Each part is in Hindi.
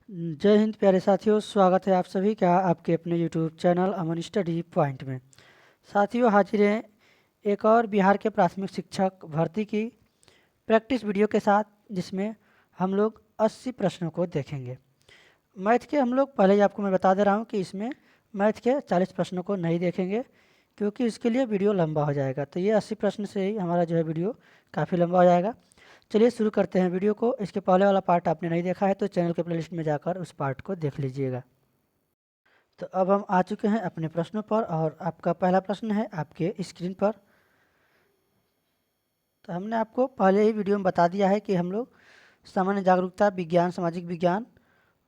जय हिंद प्यारे साथियों, स्वागत है आप सभी का आपके अपने यूट्यूब चैनल अमन स्टडी पॉइंट में। साथियों, हाजिर हैं एक और बिहार के प्राथमिक शिक्षक भर्ती की प्रैक्टिस वीडियो के साथ, जिसमें हम लोग 80 प्रश्नों को देखेंगे। मैथ के हम लोग पहले ही आपको मैं बता दे रहा हूँ कि इसमें मैथ के 40 प्रश्नों को नहीं देखेंगे, क्योंकि इसके लिए वीडियो लंबा हो जाएगा। तो ये 80 प्रश्न से ही हमारा जो है वीडियो काफ़ी लंबा हो जाएगा। चलिए शुरू करते हैं वीडियो को। इसके पहले वाला पार्ट आपने नहीं देखा है तो चैनल के प्लेलिस्ट में जाकर उस पार्ट को देख लीजिएगा। तो अब हम आ चुके हैं अपने प्रश्नों पर, और आपका पहला प्रश्न है आपके स्क्रीन पर। तो हमने आपको पहले ही वीडियो में बता दिया है कि हम लोग सामान्य जागरूकता, विज्ञान, सामाजिक विज्ञान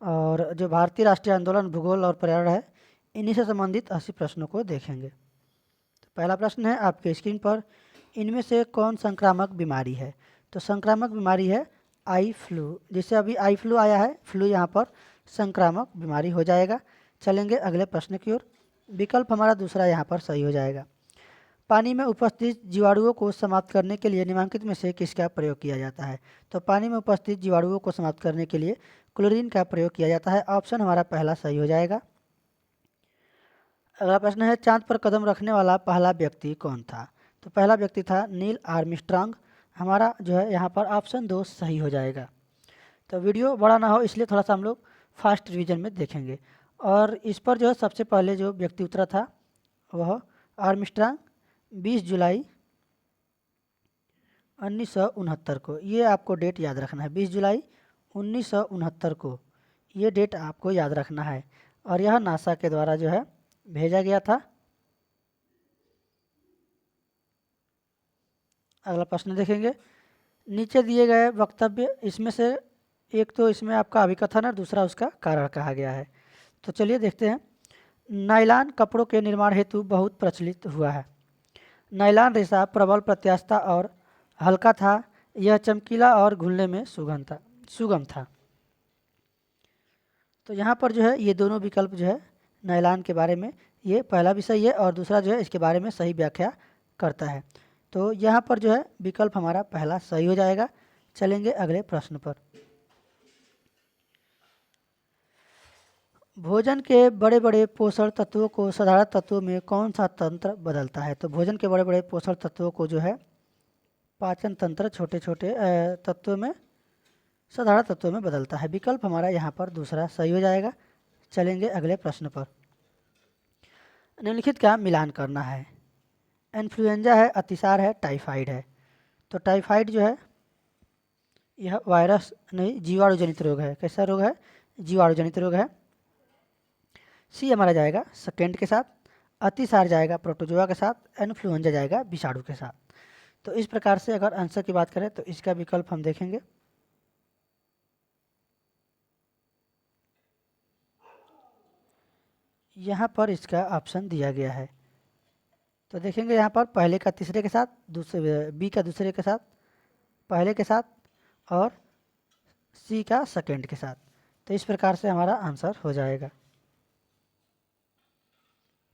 और जो भारतीय राष्ट्रीय आंदोलन, भूगोल और पर्यावरण है, इन्हीं से संबंधित 80 प्रश्नों को देखेंगे। तो पहला प्रश्न है आपके स्क्रीन पर, इनमें से कौन संक्रामक बीमारी है? तो संक्रामक बीमारी है आई फ्लू। जैसे अभी आई फ्लू आया है, फ्लू यहाँ पर संक्रामक बीमारी हो जाएगा। चलेंगे अगले प्रश्न की ओर। विकल्प हमारा दूसरा यहाँ पर सही हो जाएगा। पानी में उपस्थित जीवाणुओं को समाप्त करने के लिए निम्नलिखित में से किसका प्रयोग किया जाता है? तो पानी में उपस्थित जीवाणुओं को समाप्त करने के लिए क्लोरीन का प्रयोग किया जाता है। ऑप्शन हमारा पहला सही हो जाएगा। अगला प्रश्न है, चांद पर कदम रखने वाला पहला व्यक्ति कौन था? तो पहला व्यक्ति था नील आर्मस्ट्रांग। हमारा जो है यहाँ पर ऑप्शन 2 सही हो जाएगा। तो वीडियो बड़ा ना हो इसलिए थोड़ा सा हम लोग फास्ट रिवीजन में देखेंगे। और इस पर जो है सबसे पहले जो व्यक्ति उतरा था वह आर्मस्ट्रांग 20 जुलाई 1969 को। ये आपको डेट याद रखना है, 20 जुलाई 1969 को ये डेट आपको याद रखना है। और यह नासा के द्वारा जो है भेजा गया था। अगला प्रश्न देखेंगे। नीचे दिए गए वक्तव्य, इसमें से एक तो इसमें आपका अभिकथन है, दूसरा उसका कारण कहा गया है। तो चलिए देखते हैं। नायलॉन कपड़ों के निर्माण हेतु बहुत प्रचलित हुआ है। नायलॉन रेशा प्रबल, प्रत्यास्था और हल्का था। यह चमकीला और घुलने में सुगम था। तो यहाँ पर जो है ये दोनों विकल्प जो है नायलॉन के बारे में, ये पहला भी सही है और दूसरा जो है इसके बारे में सही व्याख्या करता है। तो यहाँ पर जो है विकल्प हमारा पहला सही हो जाएगा। चलेंगे अगले प्रश्न पर। भोजन के बड़े बड़े पोषण तत्वों को साधारण तत्वों में कौन सा तंत्र बदलता है? तो भोजन के बड़े बड़े पोषण तत्वों को जो है पाचन तंत्र छोटे छोटे तत्वों में, साधारण तत्वों में बदलता है। विकल्प हमारा यहाँ पर दूसरा सही हो जाएगा। चलेंगे अगले प्रश्न पर। निम्नलिखित का मिलान करना है। इन्फ्लुएंजा है, अतिसार है, टाइफाइड है। तो टाइफाइड जो है यह वायरस नहीं, जीवाणु जनित रोग है। कैसा रोग है? जीवाणु जनित रोग है। सी हमारा जाएगा सेकेंड के साथ, अतिसार जाएगा प्रोटोजोआ के साथ, इन्फ्लुएंजा जाएगा विषाणु के साथ। तो इस प्रकार से अगर आंसर की बात करें तो इसका विकल्प हम देखेंगे। यहाँ पर इसका ऑप्शन दिया गया है। तो देखेंगे यहाँ पर पहले का तीसरे के साथ, दूसरे बी का दूसरे के साथ, पहले के साथ और सी का सेकेंड के साथ। तो इस प्रकार से हमारा आंसर हो जाएगा।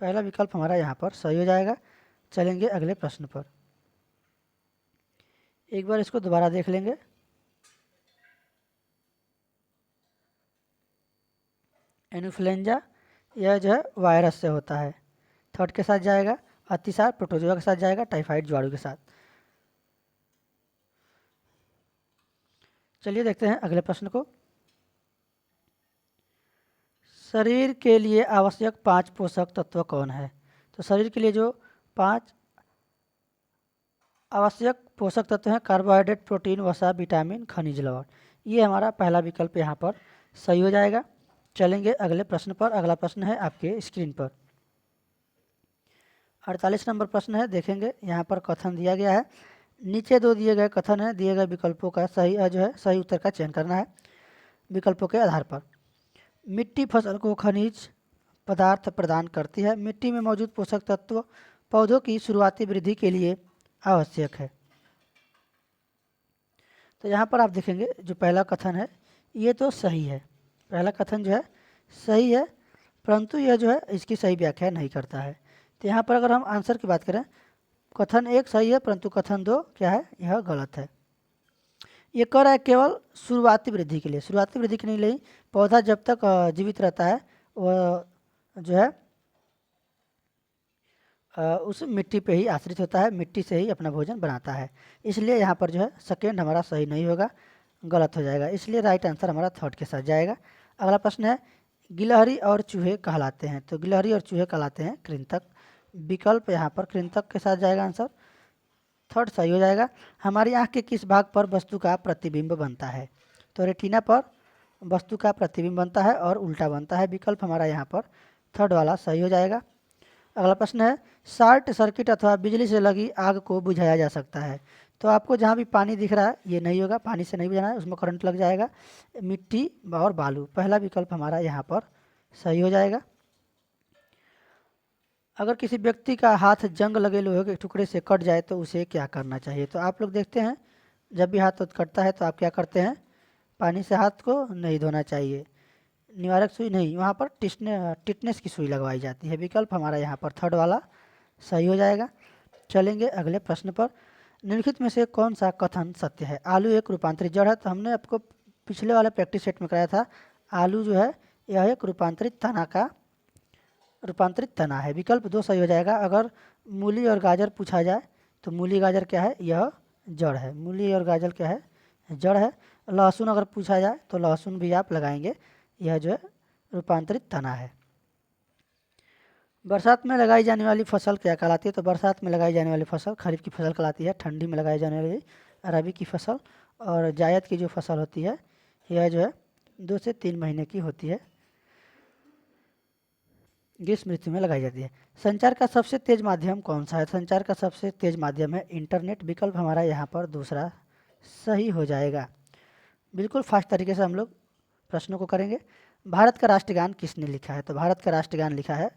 पहला विकल्प हमारा यहाँ पर सही हो जाएगा। चलेंगे अगले प्रश्न पर। एक बार इसको दोबारा देख लेंगे। इन्फ्लुएंजा यह जो है वायरस से होता है, थर्ड के साथ जाएगा। अतिसार प्रोटोजोआ के साथ जाएगा, टाइफाइड जीवाणु के साथ। चलिए देखते हैं अगले प्रश्न को। शरीर के लिए आवश्यक 5 पोषक तत्व कौन है? तो शरीर के लिए जो 5 आवश्यक पोषक तत्व हैं, कार्बोहाइड्रेट, प्रोटीन, वसा, विटामिन, खनिज लवण। ये हमारा पहला विकल्प यहाँ पर सही हो जाएगा। चलेंगे अगले प्रश्न पर। अगला प्रश्न है आपके स्क्रीन पर। 48 नंबर प्रश्न है, देखेंगे। यहाँ पर कथन दिया गया है। नीचे दो दिए गए कथन है, दिए गए विकल्पों का सही जो है सही उत्तर का चयन करना है विकल्पों के आधार पर। मिट्टी फसल को खनिज पदार्थ प्रदान करती है। मिट्टी में मौजूद पोषक तत्व पौधों की शुरुआती वृद्धि के लिए आवश्यक है। तो यहाँ पर आप देखेंगे जो पहला कथन है ये तो सही है, पहला कथन जो है सही है, परंतु यह जो है इसकी सही व्याख्या नहीं करता है। तो यहाँ पर अगर हम आंसर की बात करें, कथन 1 सही है परंतु कथन 2 क्या है, यह गलत है। ये कर रहा है केवल शुरुआती वृद्धि के लिए, शुरुआती वृद्धि के लिए पौधा जब तक जीवित रहता है वह जो है उस मिट्टी पे ही आश्रित होता है, मिट्टी से ही अपना भोजन बनाता है। इसलिए यहाँ पर जो है सेकेंड हमारा सही नहीं होगा, गलत हो जाएगा। इसलिए राइट आंसर हमारा थर्ड के साथ जाएगा। अगला प्रश्न है गिलहरी और चूहे कहलाते हैं, तो गिलहरी और चूहे कहलाते हैं कृंतक। विकल्प यहाँ पर कृंतक के साथ जाएगा आंसर, थर्ड सही हो जाएगा। हमारी आँख के किस भाग पर वस्तु का प्रतिबिंब बनता है, तो रेटिना पर वस्तु का प्रतिबिंब बनता है और उल्टा बनता है। विकल्प हमारा यहाँ पर थर्ड वाला सही हो जाएगा। अगला प्रश्न है शॉर्ट सर्किट अथवा बिजली से लगी आग को बुझाया जा सकता है, तो आपको जहाँ भी पानी दिख रहा है ये नहीं होगा, पानी से नहीं बुझाना है, उसमें करंट लग जाएगा। मिट्टी और बालू, पहला विकल्प हमारा यहाँ पर सही हो जाएगा। अगर किसी व्यक्ति का हाथ जंग लगे लोहे के टुकड़े से कट जाए तो उसे क्या करना चाहिए, तो आप लोग देखते हैं जब भी हाथ कटता है तो आप क्या करते हैं, पानी से हाथ को नहीं धोना चाहिए, निवारक सुई नहीं, वहाँ पर टिटनेस की सुई लगवाई जाती है। विकल्प हमारा यहाँ पर थर्ड वाला सही हो जाएगा। चलेंगे अगले प्रश्न पर। निम्नलिखित में से कौन सा कथन सत्य है, आलू एक रूपांतरित जड़ है, तो हमने आपको पिछले वाले प्रैक्टिस सेट में कराया था आलू जो है यह एक रूपांतरित तना है। विकल्प दो सही हो जाएगा। अगर मूली और गाजर पूछा जाए तो मूली गाजर क्या है, यह जड़ है, मूली और गाजर क्या है, जड़ है। लहसुन अगर पूछा जाए तो लहसुन भी आप लगाएंगे, यह जो है रूपांतरित तना है। बरसात में लगाई जाने वाली फसल क्या कहलाती है, तो बरसात में लगाई जाने वाली फसल खरीफ की फसल कहलाती है। ठंडी में लगाई जाने वाली रबी की फसल, और जायद की जो फसल होती है यह जो है 2 से 3 महीने की होती है, ग्रीष्म ऋतु में लगाई जाती है। संचार का सबसे तेज माध्यम कौन सा है, संचार का सबसे तेज माध्यम है इंटरनेट। विकल्प हमारा यहाँ पर दूसरा सही हो जाएगा। बिल्कुल फास्ट तरीके से हम लोग प्रश्नों को करेंगे। भारत का राष्ट्रगान किसने लिखा है, तो भारत का राष्ट्रगान लिखा है,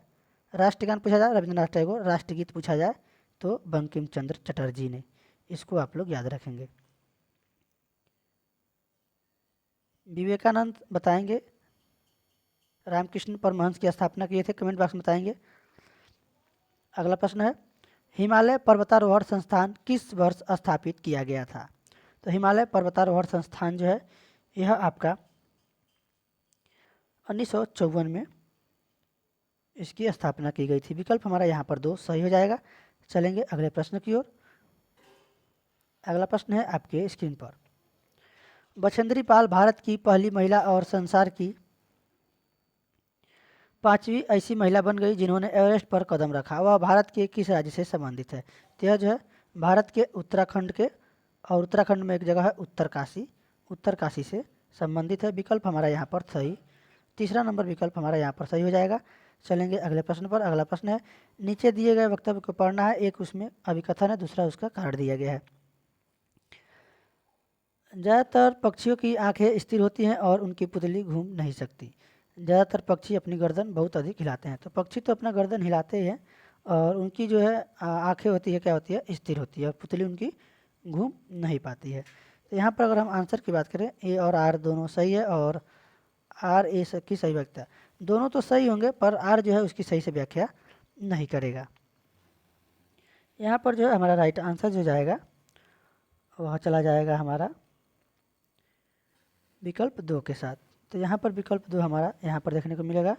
राष्ट्रगान पूछा जाए रविंद्रनाथ टैगोर, राष्ट्रगीत पूछा जाए तो बंकिम चंद्र चटर्जी ने। इसको आप लोग याद रखेंगे। विवेकानंद बताएंगे रामकृष्ण परमहंस की स्थापना किए थे, कमेंट बॉक्स में बताएंगे। अगला प्रश्न है हिमालय पर्वतारोहण संस्थान किस वर्ष स्थापित किया गया था, तो हिमालय पर्वतारोहण संस्थान जो है यह आपका 1954 में इसकी स्थापना की गई थी। विकल्प हमारा यहाँ पर दो सही हो जाएगा। चलेंगे अगले प्रश्न की ओर। अगला प्रश्न है आपके स्क्रीन पर। बछेंद्री पाल भारत की पहली महिला और संसार की 5वीं ऐसी महिला बन गई जिन्होंने एवरेस्ट पर कदम रखा। वह भारत के किस राज्य से संबंधित है, तो यह जो है भारत के उत्तराखंड के, और उत्तराखंड में एक जगह है उत्तरकाशी से संबंधित है। विकल्प हमारा यहाँ पर सही, तीसरा नंबर विकल्प हमारा यहाँ पर सही हो जाएगा। चलेंगे अगले प्रश्न पर। अगला प्रश्न है नीचे दिए गए वक्तव्य को पढ़ना है, एक उसमें अभिकथन है, दूसरा उसका कारण दिया गया है। ज़्यादातर पक्षियों की आंखें स्थिर होती हैं और उनकी पुतली घूम नहीं सकती। ज़्यादातर पक्षी अपनी गर्दन बहुत अधिक हिलाते हैं, तो पक्षी तो अपना गर्दन हिलाते ही हैं और उनकी जो है आंखें होती है क्या होती है, स्थिर होती है, और पुतली उनकी घूम नहीं पाती है। तो यहाँ पर अगर हम आंसर की बात करें ए और आर दोनों सही है, और आर ए की सही व्याख्या, दोनों तो सही होंगे पर आर जो है उसकी सही से व्याख्या नहीं करेगा। यहाँ पर जो है हमारा राइट आंसर जो जाएगा वह चला जाएगा हमारा विकल्प दो के साथ। तो यहाँ पर विकल्प दो हमारा यहाँ पर देखने को मिलेगा।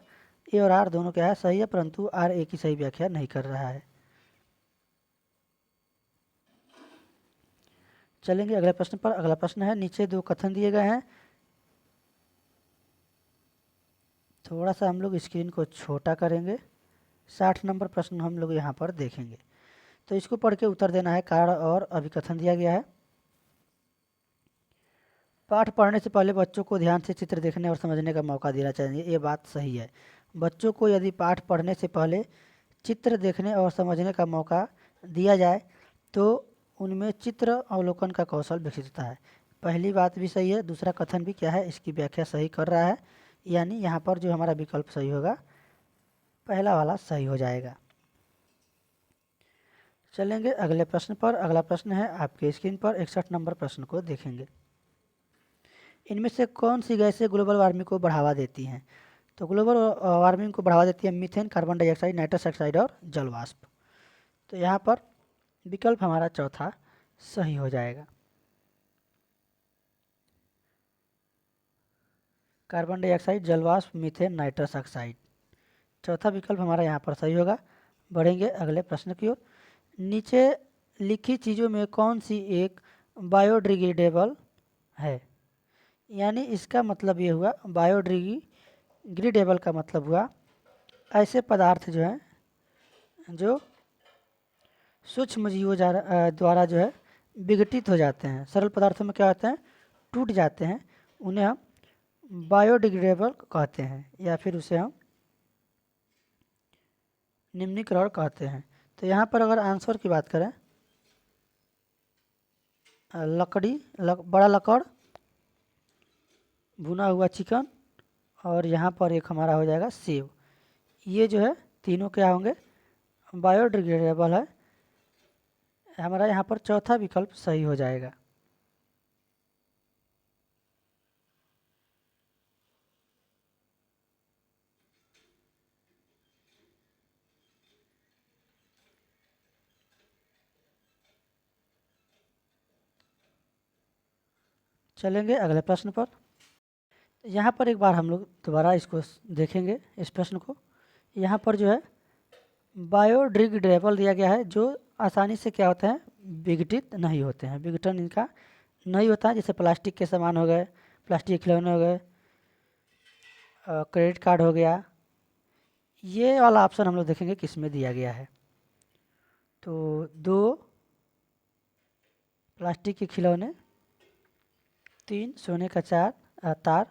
ए और आर दोनों क्या है सही है, परंतु आर ए की सही व्याख्या नहीं कर रहा है। चलेंगे अगले प्रश्न पर। अगला प्रश्न है नीचे दो कथन दिए गए हैं, थोड़ा सा हम लोग स्क्रीन को छोटा करेंगे। 60 नंबर प्रश्न हम लोग यहाँ पर देखेंगे, तो इसको पढ़ के उत्तर देना है। कारण और अभिकथन दिया गया है। पाठ पढ़ने से पहले बच्चों को ध्यान से चित्र देखने और समझने का मौका देना चाहिए, ये बात सही है। बच्चों को यदि पाठ पढ़ने से पहले चित्र देखने और समझने का मौका दिया जाए तो उनमें चित्र अवलोकन का कौशल विकसित होता है। पहली बात भी सही है, दूसरा कथन भी क्या है इसकी व्याख्या सही कर रहा है, यानी यहाँ पर जो हमारा विकल्प सही होगा पहला वाला सही हो जाएगा। चलेंगे अगले प्रश्न पर। अगला प्रश्न है आपके स्क्रीन पर, 61 नंबर प्रश्न को देखेंगे। इनमें से कौन सी गैसें ग्लोबल वार्मिंग को बढ़ावा देती हैं, तो ग्लोबल वार्मिंग को बढ़ावा देती है methane, carbon dioxide, nitrous oxide और जलवाष्प। तो यहाँ पर विकल्प हमारा चौथा सही हो जाएगा। कार्बन डाइऑक्साइड, जलवाष्प, मीथेन, नाइट्रस ऑक्साइड। चौथा विकल्प हमारा यहाँ पर सही होगा। बढ़ेंगे अगले प्रश्न की ओर। नीचे लिखी चीज़ों में कौन सी एक बायोडिग्रेडेबल है? यानी इसका मतलब ये हुआ, बायोडिग्रेडेबल का मतलब हुआ ऐसे पदार्थ जो हैं जो सूक्ष्म जीवों द्वारा जो है विघटित हो जाते हैं। सरल पदार्थों में क्या होते हैं? टूट जाते हैं। उन्हें हम बायोडिग्रेडेबल कहते हैं या फिर उसे हम निम्नीकरण कहते हैं। तो यहाँ पर अगर आंसर की बात करें, बड़ा लकड़, भुना हुआ चिकन और यहाँ पर एक हमारा हो जाएगा सेब। ये जो है तीनों क्या होंगे? बायोडिग्रेडेबल है। हमारा यहाँ पर चौथा विकल्प सही हो जाएगा। चलेंगे अगले प्रश्न पर। यहाँ पर एक बार हम लोग दोबारा इसको देखेंगे, इस प्रश्न को। यहाँ पर जो है बायोडिग्रेडेबल दिया गया है, जो आसानी से क्या होते हैं? विघटित नहीं होते हैं। विघटन इनका नहीं होता है। जैसे प्लास्टिक के सामान हो गए, प्लास्टिक के खिलौने हो गए, क्रेडिट कार्ड हो गया। ये वाला ऑप्शन हम लोग देखेंगे किस में दिया गया है। तो 2 प्लास्टिक के खिलौने, 3 सोने का तार,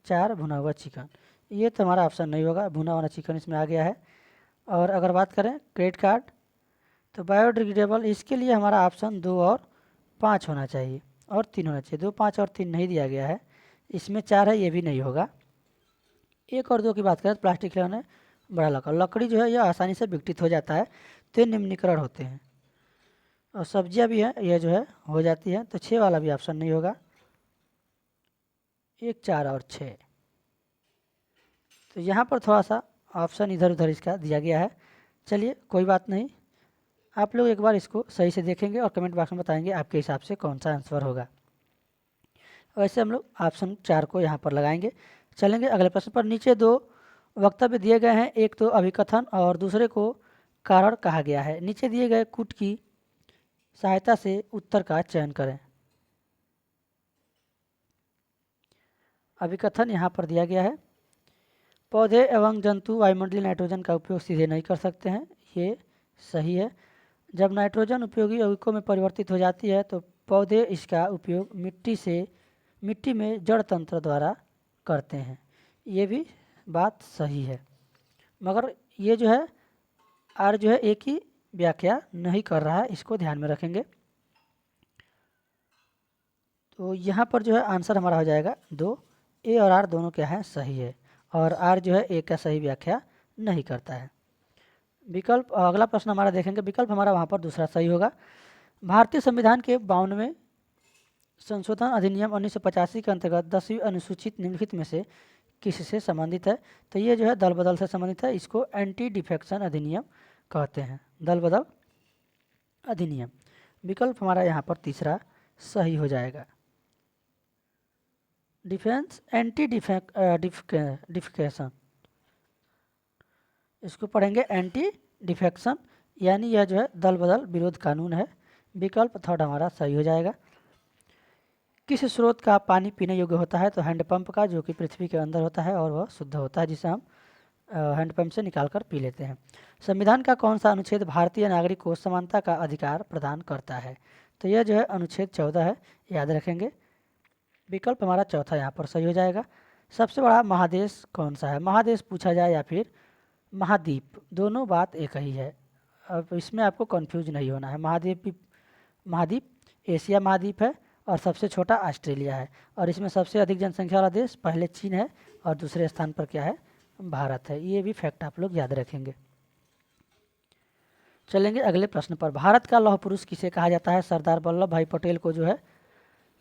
4 भुना हुआ चिकन। ये तो हमारा ऑप्शन नहीं होगा, भुना हुआ चिकन इसमें आ गया है। और अगर बात करें क्रेडिट कार्ड, तो बायोडिग्रेडेबल, इसके लिए हमारा ऑप्शन 2 और 5 होना चाहिए और 3 होना चाहिए। 2, 5 और 3 नहीं दिया गया है। इसमें 4 है, ये भी नहीं होगा। 1 और 2 की बात करें तो प्लास्टिक खिलौने, बड़ा लकड़ी जो है यह आसानी से विघटित हो जाता है, तो निम्नीकरण होते हैं। और सब्जियां भी हैं, यह जो है हो जाती है। तो 6 वाला भी ऑप्शन नहीं होगा। 1, 4 और 6। तो यहाँ पर थोड़ा सा ऑप्शन इधर उधर इसका दिया गया है। चलिए कोई बात नहीं, आप लोग एक बार इसको सही से देखेंगे और कमेंट बॉक्स में बताएंगे आपके हिसाब से कौन सा आंसर होगा। वैसे हम लोग ऑप्शन 4 को यहाँ पर लगाएंगे। चलेंगे अगले प्रश्न पर। नीचे 2 वक्तव्य दिए गए हैं, एक तो अभिकथन और दूसरे को कारण कहा गया है। नीचे दिए गए कूट की सहायता से उत्तर का चयन करें। अभिकथन यहाँ पर दिया गया है, पौधे एवं जंतु वायुमंडलीय नाइट्रोजन का उपयोग सीधे नहीं कर सकते हैं। ये सही है। जब नाइट्रोजन उपयोगी यौगिकों में परिवर्तित हो जाती है तो पौधे इसका उपयोग मिट्टी में जड़ तंत्र द्वारा करते हैं। ये भी बात सही है। मगर ये जो है आर जो है एक ही व्याख्या नहीं कर रहा है, इसको ध्यान में रखेंगे। तो यहाँ पर जो है आंसर हमारा हो जाएगा 2। ए और आर दोनों क्या है? सही है। और आर जो है ए का सही व्याख्या नहीं करता है। विकल्प, अगला प्रश्न हमारा देखेंगे। विकल्प हमारा वहाँ पर दूसरा सही होगा। भारतीय संविधान के 52वें संशोधन अधिनियम 1985 के अंतर्गत 10वीं अनुसूचित निम्नलिखित में से किससे संबंधित है? तो ये जो है दल बदल से संबंधित है। इसको एंटी डिफेक्शन अधिनियम कहते हैं, दल बदल अधिनियम। विकल्प हमारा यहाँ पर तीसरा सही हो जाएगा। डिफेंस एंटी डिफेक्शन, इसको पढ़ेंगे एंटी डिफेक्शन, यानी यह जो है दल बदल विरोध कानून है। विकल्प थर्ड हमारा सही हो जाएगा। किस स्रोत का पानी पीने योग्य होता है? तो हैंडपंप का, जो कि पृथ्वी के अंदर होता है और वह शुद्ध होता है, जिसे हम हैंडपंप से निकाल कर पी लेते हैं। संविधान का कौन सा अनुच्छेद भारतीय नागरिक को समानता का अधिकार प्रदान करता है? तो यह जो है अनुच्छेद 14 है, याद रखेंगे। विकल्प हमारा चौथा यहाँ पर सही हो जाएगा। सबसे बड़ा महादेश कौन सा है? महादेश पूछा जाए या फिर महाद्वीप, दोनों बात एक ही है। अब इसमें आपको कंफ्यूज नहीं होना है। महाद्वीप एशिया महाद्वीप है और सबसे छोटा ऑस्ट्रेलिया है। और इसमें सबसे अधिक जनसंख्या वाला देश पहले चीन है और दूसरे स्थान पर क्या है? भारत है। ये भी फैक्ट आप लोग याद रखेंगे। चलेंगे अगले प्रश्न पर। भारत का लौह पुरुष किसे कहा जाता है? सरदार वल्लभ भाई पटेल को जो है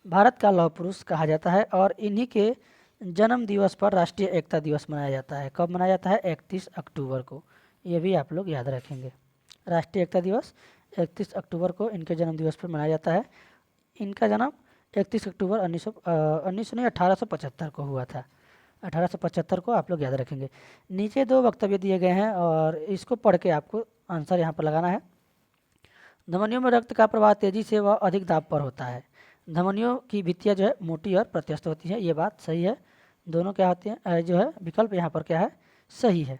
भारत का लौह पुरुष कहा जाता है। और इन्हीं के जन्म दिवस पर राष्ट्रीय एकता दिवस मनाया जाता है। कब मनाया जाता है? 31 अक्टूबर को। ये भी आप लोग याद रखेंगे। राष्ट्रीय एकता दिवस 31 अक्टूबर को इनके जन्म दिवस पर मनाया जाता है। इनका जन्म 31 अक्टूबर 1875 को हुआ था। 1875 को आप लोग याद रखेंगे। नीचे दो वक्तव्य दिए गए हैं और इसको पढ़ के आपको आंसर यहाँ पर लगाना है। धमनियों में रक्त का प्रवाह तेजी से व अधिक दाब पर होता है। धमनियों की भित्तियाँ जो है मोटी और प्रत्यस्त होती हैं, ये बात सही है। दोनों क्या होती हैं, जो है विकल्प यहाँ पर क्या है, सही है।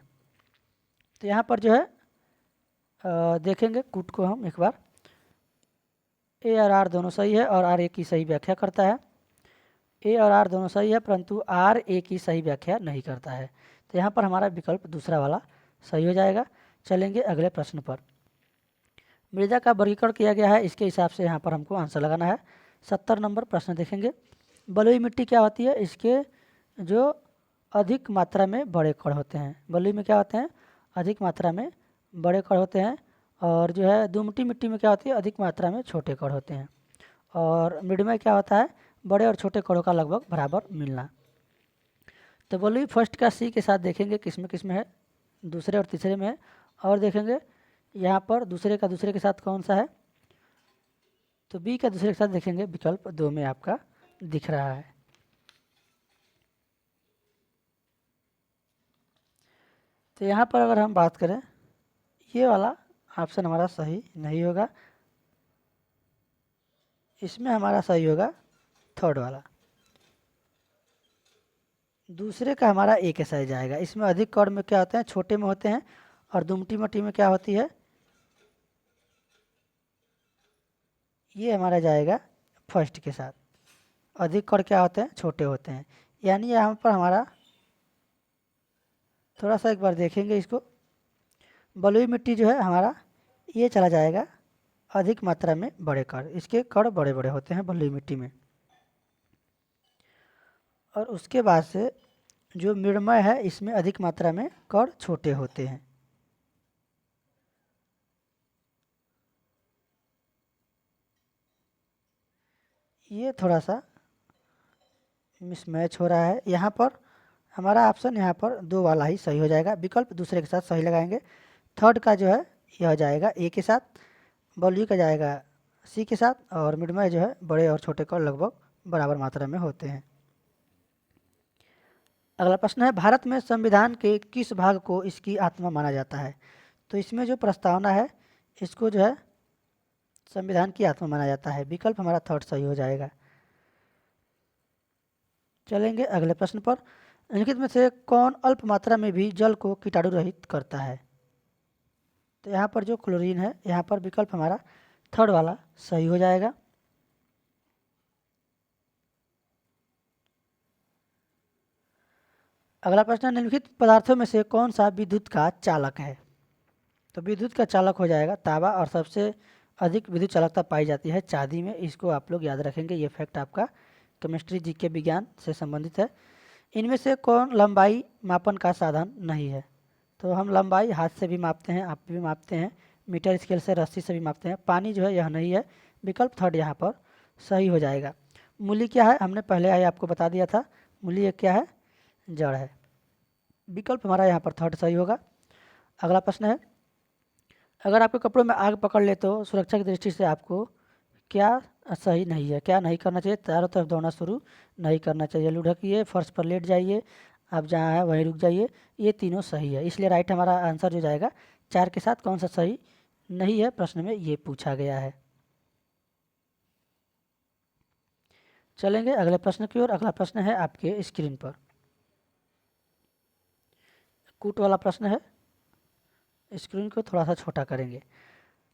तो यहाँ पर जो है देखेंगे कूट को हम एक बार, ए और आर दोनों सही है और आर ए की सही व्याख्या करता है। ए और आर दोनों सही है परंतु आर ए की सही व्याख्या नहीं करता है। तो यहाँ पर हमारा विकल्प दूसरा वाला सही हो जाएगा। चलेंगे अगले प्रश्न पर। मृदा का वर्गीकरण किया गया है, इसके हिसाब से यहाँ पर हमको आंसर लगाना है। 70 नंबर प्रश्न देखेंगे। बलुई मिट्टी क्या होती है, इसके जो अधिक मात्रा में बड़े कण होते हैं। बलुई में क्या होते हैं, अधिक मात्रा में बड़े कण होते हैं। और जो है दोमटी मिट्टी में क्या होती है, अधिक मात्रा में छोटे कण होते हैं। और मिड में क्या होता है, बड़े और छोटे कणों का लगभग बराबर मिलना। तो बलुई फर्स्ट का सी के साथ देखेंगे किस में है, दूसरे और तीसरे में है। और देखेंगे यहाँ पर दूसरे का दूसरे के साथ कौन सा है, तो बी का दूसरे के साथ देखेंगे विकल्प 2 में आपका दिख रहा है। तो यहाँ पर अगर हम बात करें, ये वाला ऑप्शन हमारा सही नहीं होगा, इसमें हमारा सही होगा थर्ड वाला। दूसरे का हमारा ए के सही जाएगा। इसमें अधिक कण में क्या होते हैं, छोटे में होते हैं। और दुमटी मट्टी में क्या होती है, ये हमारा जाएगा फर्स्ट के साथ। अधिक कण क्या होते हैं, छोटे होते हैं। यानी यहाँ पर हमारा थोड़ा सा एक बार देखेंगे इसको, बलुई मिट्टी जो है हमारा ये चला जाएगा अधिक मात्रा में बड़े कण, इसके कण बड़े बड़े होते हैं बलुई मिट्टी में। और उसके बाद से जो मृण्मय है, इसमें अधिक मात्रा में कण छोटे होते हैं। ये थोड़ा सा मिसमैच हो रहा है। यहाँ पर हमारा ऑप्शन यहाँ पर 2 वाला ही सही हो जाएगा। विकल्प दूसरे के साथ सही लगाएंगे। थर्ड का जो है यह हो जाएगा ए के साथ, बलुई का जाएगा सी के साथ। और मिडमय जो है बड़े और छोटे कण लगभग बराबर मात्रा में होते हैं। अगला प्रश्न है, भारत में संविधान के किस भाग को इसकी आत्मा माना जाता है। तो इसमें जो प्रस्तावना है, इसको जो है संविधान की आत्मा माना जाता है। विकल्प हमारा थर्ड सही हो जाएगा। चलेंगे अगले प्रश्न पर। निम्नलिखित में से कौन अल्प मात्रा में भी जल को कीटाणु रहित करता है। तो यहाँ पर जो क्लोरीन है, यहाँ पर विकल्प हमारा थर्ड वाला सही हो जाएगा। अगला प्रश्न, निम्नलिखित पदार्थों में से कौन सा विद्युत का चालक है। तो विद्युत का चालक हो जाएगा तांबा। और सबसे अधिक विद्युत चालकता पाई जाती है चांदी में। इसको आप लोग याद रखेंगे, ये फैक्ट आपका केमिस्ट्री जीके विज्ञान से संबंधित है। इनमें से कौन लंबाई मापन का साधन नहीं है। तो हम लंबाई हाथ से भी मापते हैं, आप भी मापते हैं, मीटर स्केल से, रस्सी से भी मापते हैं। पानी जो है यह नहीं है। विकल्प थर्ड यहाँ पर सही हो जाएगा। मूली क्या है, हमने पहले आए आपको बता दिया था। मूली एक क्या है, जड़ है। विकल्प हमारा यहाँ पर थर्ड सही होगा। अगला प्रश्न है, अगर आपके कपड़ों में आग पकड़ ले तो सुरक्षा की दृष्टि से आपको क्या सही नहीं है, क्या नहीं करना चाहिए। चारों तरफ दौड़ना शुरू नहीं करना चाहिए, लुढ़किए, फर्श पर लेट जाइए, आप जहाँ है वहीं रुक जाइए। ये तीनों सही है, इसलिए राइट हमारा आंसर जो जाएगा 4 के साथ। कौन सा सही नहीं है, प्रश्न में ये पूछा गया है। चलेंगे अगले प्रश्न की ओर। अगला प्रश्न है आपके स्क्रीन पर, कूट वाला प्रश्न है। स्क्रीन को थोड़ा सा छोटा करेंगे।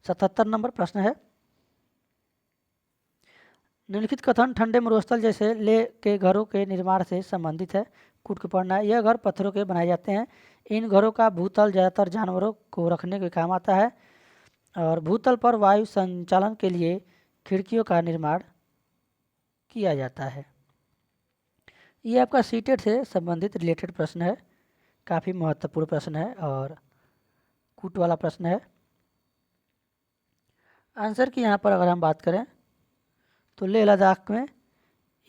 77 नंबर प्रश्न है, निम्नलिखित कथन ठंडे मरुस्थल जैसे ले के घरों के निर्माण से संबंधित है। कूट के पढ़ना है। यह घर पत्थरों के बनाए जाते हैं। इन घरों का भूतल ज़्यादातर जानवरों को रखने के काम आता है। और भूतल पर वायु संचालन के लिए खिड़कियों का निर्माण किया जाता है। ये आपका सीटेट से संबंधित रिलेटेड प्रश्न है, काफ़ी महत्वपूर्ण प्रश्न है और कूट वाला प्रश्न है। आंसर की यहाँ पर अगर हम बात करें तो लेह लद्दाख में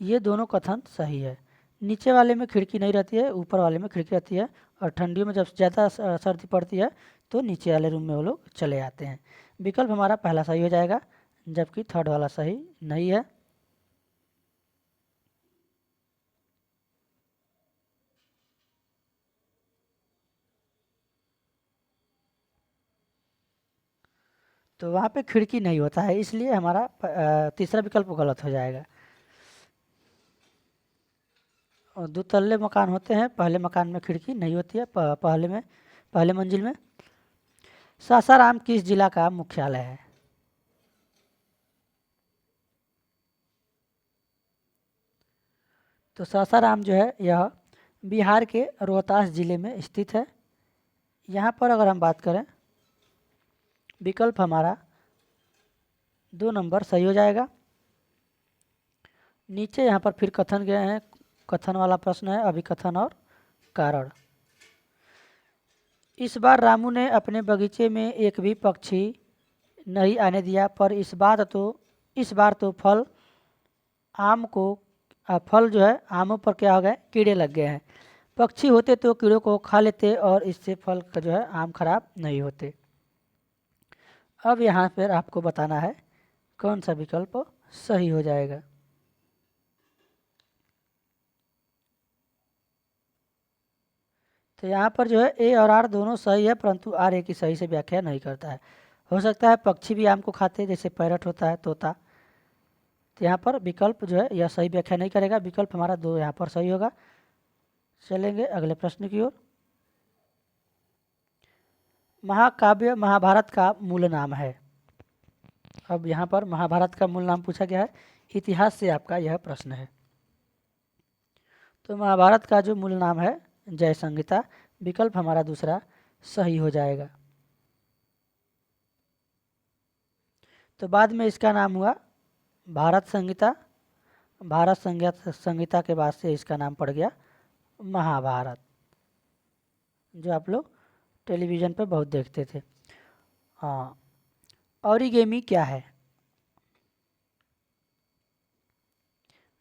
ये दोनों कथन सही है। नीचे वाले में खिड़की नहीं रहती है, ऊपर वाले में खिड़की रहती है। और ठंडियों में जब ज़्यादा सर्दी पड़ती है तो नीचे वाले रूम में वो लोग चले आते हैं। विकल्प हमारा पहला सही हो जाएगा, जबकि थर्ड वाला सही नहीं है। तो वहाँ पे खिड़की नहीं होता है, इसलिए हमारा तीसरा विकल्प गलत हो जाएगा। और दो तल्ले मकान होते हैं, पहले मकान में खिड़की नहीं होती है, पहले मंजिल में। सासाराम किस जिला का मुख्यालय है? तो सासाराम जो है यह बिहार के रोहतास जिले में स्थित है। यहाँ पर अगर हम बात करें, विकल्प हमारा 2 नंबर सही हो जाएगा। नीचे यहाँ पर फिर कथन गए हैं, कथन वाला प्रश्न है, अभिकथन और कारण। इस बार रामू ने अपने बगीचे में एक भी पक्षी नहीं आने दिया, पर इस बार तो फल जो है आमों पर क्या हो गए, कीड़े लग गए हैं। पक्षी होते तो कीड़ों को खा लेते और इससे फल का जो है आम खराब नहीं होते। अब यहाँ पर आपको बताना है कौन सा विकल्प सही हो जाएगा। तो यहाँ पर जो है ए और आर दोनों सही है, परंतु आर ए की सही से व्याख्या नहीं करता है। हो सकता है पक्षी भी आम को खाते हैं, जैसे पैरट होता है, तोता। तो यहाँ पर विकल्प जो है यह सही व्याख्या नहीं करेगा। विकल्प हमारा 2 यहाँ पर सही होगा। चलेंगे अगले प्रश्न की ओर। महाकाव्य महाभारत का मूल नाम है। अब यहाँ पर महाभारत का मूल नाम पूछा गया है, इतिहास से आपका यह प्रश्न है। तो महाभारत का जो मूल नाम है जय संहिता, विकल्प हमारा दूसरा सही हो जाएगा। तो बाद में इसका नाम हुआ भारत संहिता। भारत संहिता के बाद से इसका नाम पड़ गया महाभारत, जो आप लोग टेलीविज़न पे बहुत देखते थे। हाँ, ऑरिगेमी क्या है?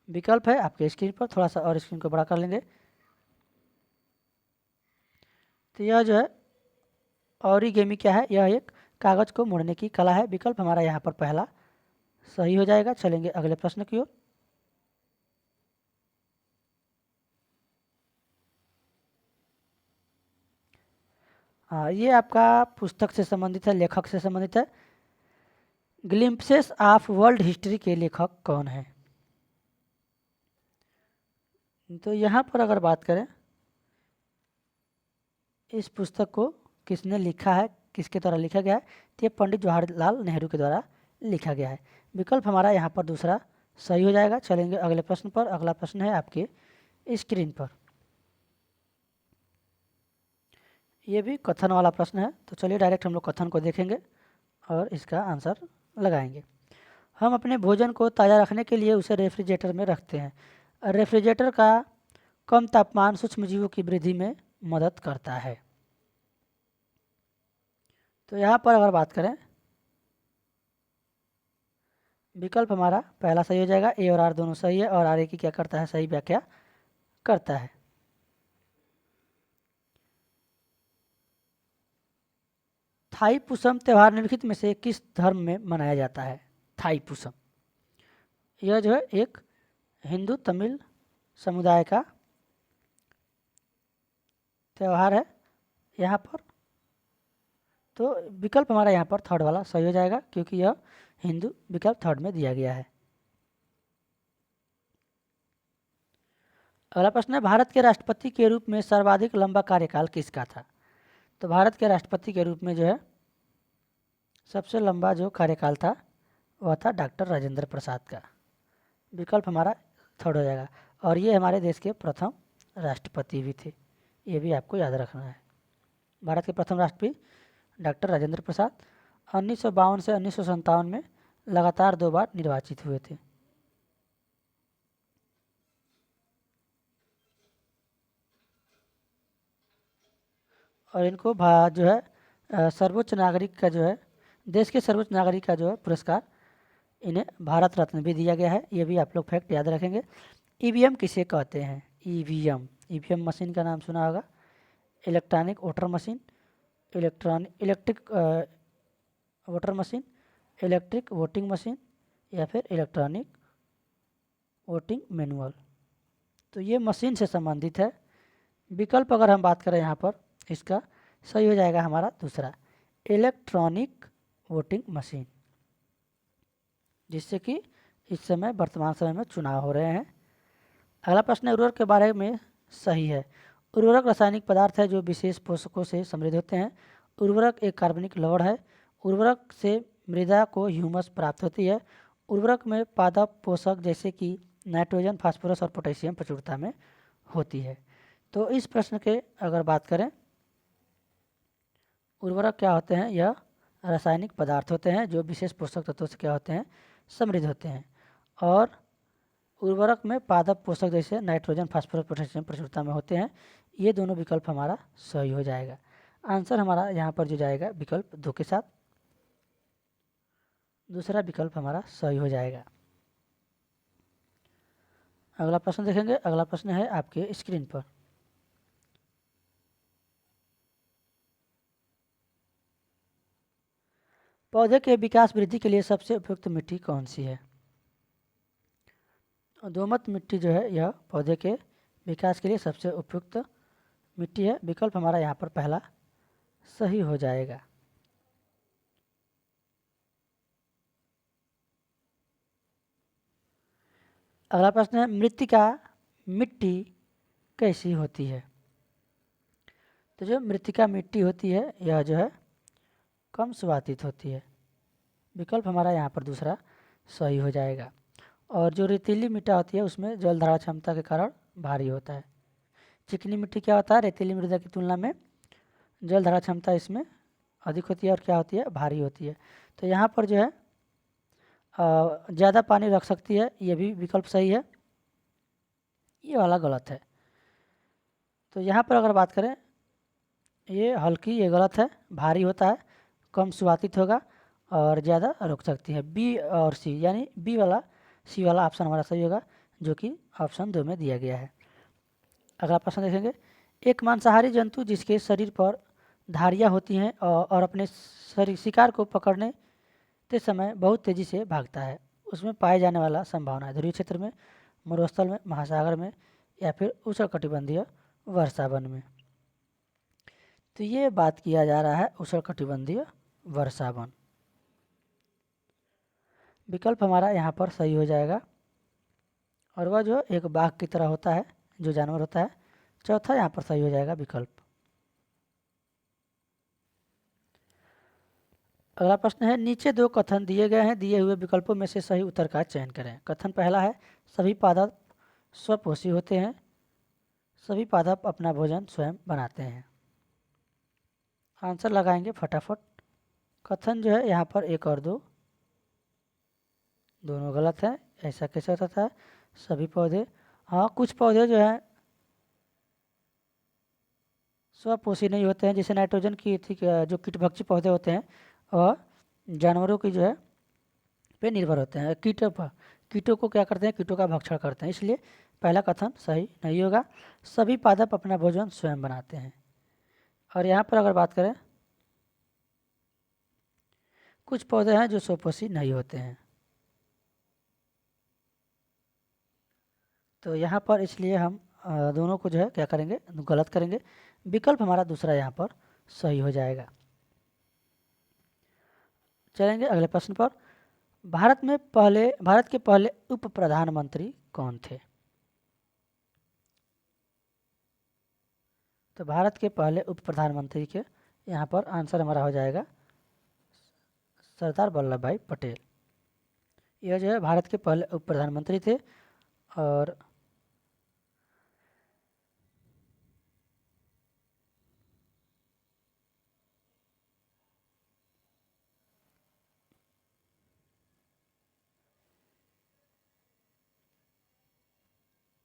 विकल्प है आपके स्क्रीन पर, थोड़ा सा और स्क्रीन को बड़ा कर लेंगे। तो यह जो है ऑरिगेमी क्या है, यह एक कागज़ को मोड़ने की कला है। विकल्प हमारा यहाँ पर पहला सही हो जाएगा। चलेंगे अगले प्रश्न की ओर। हाँ, ये आपका पुस्तक से संबंधित है, लेखक से संबंधित है। ग्लिम्पसेस ऑफ वर्ल्ड हिस्ट्री के लेखक कौन है? तो यहाँ पर अगर बात करें, इस पुस्तक को किसने लिखा है, किसके द्वारा लिखा गया है? तो ये पंडित जवाहरलाल नेहरू के द्वारा लिखा गया है। विकल्प हमारा यहाँ पर दूसरा सही हो जाएगा। चलेंगे अगले प्रश्न पर। अगला प्रश्न है आपके स्क्रीन पर, ये भी कथन वाला प्रश्न है। तो चलिए डायरेक्ट हम लोग कथन को देखेंगे और इसका आंसर लगाएंगे। हम अपने भोजन को ताज़ा रखने के लिए उसे रेफ्रिजरेटर में रखते हैं। रेफ्रिजरेटर का कम तापमान सूक्ष्मजीवों की वृद्धि में मदद करता है। तो यहाँ पर अगर बात करें, विकल्प हमारा पहला सही हो जाएगा। ए और आर दोनों सही है, और आर ए की क्या करता है, सही व्याख्या करता है। थाईपुसम त्यौहार निम्नलिखित में से किस धर्म में मनाया जाता है? थाईपुसम यह जो है एक हिंदू तमिल समुदाय का त्यौहार है यहाँ पर। तो विकल्प हमारा यहाँ पर थर्ड वाला सही हो जाएगा, क्योंकि यह हिंदू विकल्प थर्ड में दिया गया है। अगला प्रश्न है, भारत के राष्ट्रपति के रूप में सर्वाधिक लंबा कार्यकाल किसका था? तो भारत के राष्ट्रपति के रूप में जो है सबसे लंबा जो कार्यकाल था वह था डॉक्टर राजेंद्र प्रसाद का। विकल्प हमारा थर्ड हो जाएगा। और ये हमारे देश के प्रथम राष्ट्रपति भी थे, ये भी आपको याद रखना है। भारत के प्रथम राष्ट्रपति डॉक्टर राजेंद्र प्रसाद 1952 से 1957 में लगातार 2 बार निर्वाचित हुए थे। और इनको जो है सर्वोच्च नागरिक का जो है, देश के सर्वोच्च नागरिक का जो है पुरस्कार इन्हें भारत रत्न भी दिया गया है। ये भी आप लोग फैक्ट याद रखेंगे। ईवीएम किसे कहते हैं? ईवीएम मशीन का नाम सुना होगा। Electronic voter machine, electric voter machine, electric voting machine, या फिर इलेक्ट्रॉनिक वोटिंग मैनुअल। तो ये मशीन से संबंधित है। विकल्प अगर हम बात करें यहाँ पर, इसका सही हो जाएगा हमारा दूसरा, इलेक्ट्रॉनिक वोटिंग मशीन, जिससे कि इस समय वर्तमान समय में चुनाव हो रहे हैं। अगला प्रश्न है उर्वरक के बारे में सही है। उर्वरक रासायनिक पदार्थ है जो विशेष पोषकों से समृद्ध होते हैं। उर्वरक एक कार्बनिक लवण है। उर्वरक से मृदा को ह्यूमस प्राप्त होती है। उर्वरक में पादप पोषक जैसे कि नाइट्रोजन, फास्फोरस और पोटेशियम प्रचुरता में होती है। तो इस प्रश्न के अगर बात करें, उर्वरक क्या होते हैं? यह रासायनिक पदार्थ होते हैं जो विशेष पोषक तत्वों से क्या होते हैं? समृद्ध होते हैं। और उर्वरक में पादप पोषक जैसे नाइट्रोजन, फास्फोरस, पोटेशियम प्रचुरता में होते हैं। ये दोनों विकल्प हमारा सही हो जाएगा। आंसर हमारा यहाँ पर जो जाएगा विकल्प 2 के साथ, दूसरा विकल्प हमारा सही हो जाएगा। अगला प्रश्न देखेंगे। अगला प्रश्न है आपके स्क्रीन पर। पौधे के विकास वृद्धि के लिए सबसे उपयुक्त मिट्टी कौन सी है? दोमट मिट्टी जो है यह पौधे के विकास के लिए सबसे उपयुक्त मिट्टी है। विकल्प हमारा यहाँ पर पहला सही हो जाएगा। अगला प्रश्न है मृत्तिका मिट्टी कैसी होती है? तो जो मृत्तिका मिट्टी होती है यह जो है कम स्वातित होती है। विकल्प हमारा यहाँ पर दूसरा सही हो जाएगा। और जो रेतीली मिट्टी होती है उसमें जल धारण क्षमता के कारण भारी होता है। चिकनी मिट्टी क्या होता है? रेतीली मृदा की तुलना में जल धारण क्षमता इसमें अधिक होती है और क्या होती है? भारी होती है। तो यहाँ पर जो है ज़्यादा पानी रख सकती है, ये भी विकल्प सही है। ये वाला गलत है। तो यहाँ पर अगर बात करें, ये हल्की, ये गलत है। भारी होता है, कम स्वातित होगा और ज़्यादा रोक सकती है। बी और सी, यानी बी वाला, सी वाला ऑप्शन हमारा सही होगा, जो कि ऑप्शन 2 में दिया गया है। अगला प्रश्न देखेंगे। एक मांसाहारी जंतु जिसके शरीर पर धारियाँ होती हैं और अपने शिकार को पकड़ने के समय बहुत तेज़ी से भागता है, उसमें पाए जाने वाला संभावना है ध्रुवीय क्षेत्र में, मरुस्थल में, महासागर में या फिर उष्णकटिबंधीय वर्षा वन में। तो ये बात किया जा रहा है उष्णकटिबंधीय वर्षा वन। विकल्प हमारा यहाँ पर सही हो जाएगा। और वह जो एक बाघ की तरह होता है, जो जानवर होता है, चौथा यहाँ पर सही हो जाएगा विकल्प। अगला प्रश्न है नीचे 2 कथन दिए गए हैं, दिए हुए विकल्पों में से सही उत्तर का चयन करें। कथन पहला है सभी पादप स्वपोषी होते हैं, सभी पादप अपना भोजन स्वयं बनाते हैं। आंसर लगाएंगे फटाफट। कथन जो है यहाँ पर 1 और 2 दोनों गलत है। ऐसा कैसे होता था? सभी पौधे, हाँ कुछ पौधे जो है स्वपोषी नहीं होते हैं, जैसे नाइट्रोजन की जो कीटभक्षी पौधे होते हैं और जानवरों की जो है पे निर्भर होते हैं, कीटों पर, कीटों को क्या करते हैं? कीटों का भक्षण करते हैं। इसलिए पहला कथन सही नहीं होगा। सभी पादप अपना भोजन स्वयं बनाते हैं। और यहाँ पर अगर बात करें, कुछ पौधे हैं जो स्वपोषी नहीं होते हैं। तो यहाँ पर इसलिए हम दोनों को जो है क्या करेंगे? गलत करेंगे। विकल्प हमारा दूसरा यहाँ पर सही हो जाएगा। चलेंगे अगले प्रश्न पर। भारत के पहले उप प्रधानमंत्री कौन थे? तो भारत के पहले उप प्रधानमंत्री के यहाँ पर आंसर हमारा हो जाएगा सरदार वल्लभ भाई पटेल। यह जो है भारत के पहले उप प्रधानमंत्री थे और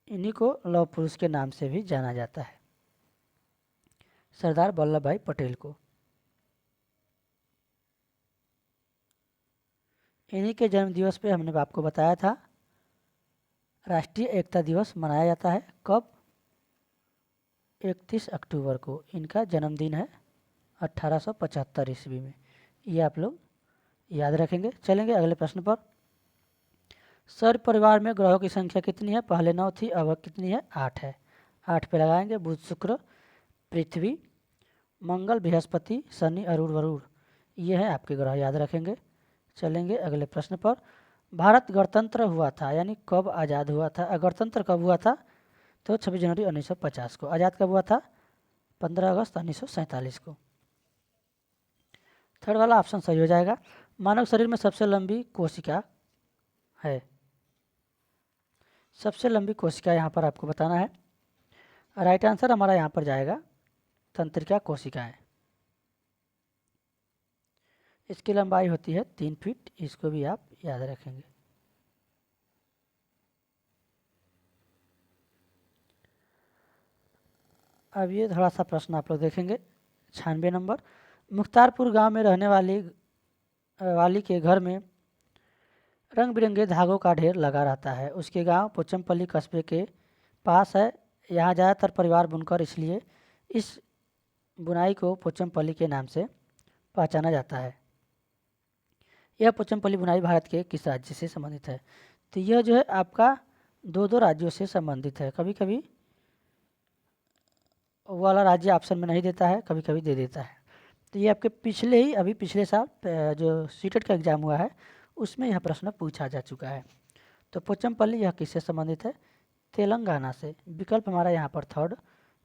इन्हीं को लौह पुरुष के नाम से भी जाना जाता है, सरदार वल्लभ भाई पटेल को। इन्हीं के जन्म दिवस पे हमने आपको बताया था राष्ट्रीय एकता दिवस मनाया जाता है। कब? 31 अक्टूबर को इनका जन्मदिन है, 1875 ईस्वी में। ये आप लोग याद रखेंगे। चलेंगे अगले प्रश्न पर। सौर परिवार में ग्रहों की संख्या कितनी है? पहले 9 थी, अब कितनी है? 8 है। 8 पे लगाएंगे। बुध, शुक्र, पृथ्वी, मंगल, बृहस्पति, शनि, अरुण, वरुण, ये है आपके ग्रह, याद रखेंगे। चलेंगे अगले प्रश्न पर। भारत गणतंत्र हुआ था यानी कब आज़ाद हुआ था, गणतंत्र कब हुआ था? तो 26 जनवरी 1950 को। आज़ाद कब हुआ था? 15 अगस्त 1947 को। थर्ड वाला ऑप्शन सही हो जाएगा। मानव शरीर में सबसे लंबी कोशिका है, सबसे लंबी कोशिका यहाँ पर आपको बताना है। राइट आंसर हमारा यहाँ पर जाएगा तंत्रिका कोशिकाएं। इसकी लंबाई होती है 3 फीट, इसको भी आप याद रखेंगे। अब ये थोड़ा सा प्रश्न आप लोग देखेंगे। 96 नंबर। मुख्तारपुर गांव में रहने वाली के घर में रंग बिरंगे धागों का ढेर लगा रहता है। उसके गांव पोचमपल्ली कस्बे के पास है। यहाँ ज़्यादातर परिवार बुनकर, इसलिए इस बुनाई को पोचमपल्ली के नाम से पहचाना जाता है। यह पोचमपल्ली बुनाई भारत के किस राज्य से संबंधित है? तो यह जो है आपका दो राज्यों से संबंधित है। कभी कभी वो वाला राज्य ऑप्शन में नहीं देता है, कभी कभी दे देता है। तो ये आपके पिछले साल जो सीटेट का एग्ज़ाम हुआ है उसमें यह प्रश्न पूछा जा चुका है। तो पोचमपल्ली यह किससे संबंधित है? तेलंगाना से। विकल्प हमारा यहाँ पर थर्ड